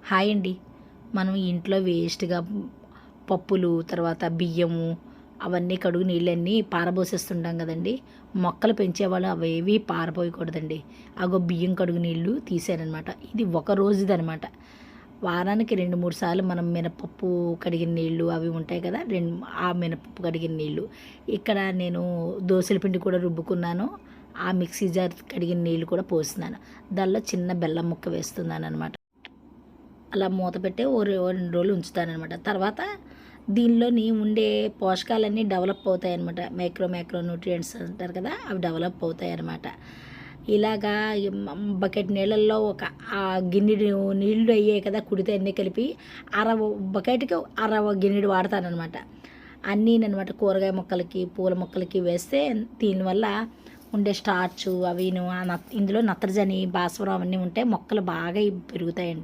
Hi అండి. మనం ఇంట్లో వేస్ట్‌గా పప్పులు, తర్వాత బియ్యము అవన్నీ కడుగు నీళ్ళన్నీ పారబోసేస్తుంటాం గదండీ! మొక్కలు పెంచేవాళ్ళు అవేవి పారబోయకూడదండి. అగో బియ్యం కడుగు నీళ్ళు తీశాననమాట. ఇది ఒక రోజుదనమాట. వారానికి 2, 3 సార్లు మనం మినపప్పు కడిగిన నీళ్ళు అవి ఉంటాయి కదా! ఆ మినపప్పు కడిగిన నీళ్ళు. ఇక్కడ నేను దోసల పిండి కూడా రుబ్బుకున్నాను. ఆ మిక్సీ జార్ కడిగిన నీళ్ళు కూడా పోస్తున్నాను. దానిలో చిన్న బెల్లం ముక్క వేస్తున్నాననమాట. అలా మూత పెట్టి ఓ 2 రోజులు ఉంచుతాననమాట. తర్వాత దీనిలోని ఉండే పోషకాలన్నీ డెవలప్ అవుతాయన్నమాట. మైక్రో న్యూట్రియంట్స్ అంటారు కదా! అవి డెవలప్ అవుతాయన్నమాట. ఇలాగా బకెట్ నీళ్ళల్లో ఒక గిన్నెడు నీళ్ళు అయ్యాయి కదా! కుడితే అన్నీ కలిపి బకెట్‌కి గిన్నెడు వాడతాననమాట. అన్నీననమాట కూరగాయ మొక్కలకి, పూల మొక్కలకి వేస్తే దీనివల్ల ఉండే స్టార్చు అవిను ఇందులో నత్రజని, భాస్వరం అవన్నీ ఉంటే మొక్కలు బాగా పెరుగుతాయండి.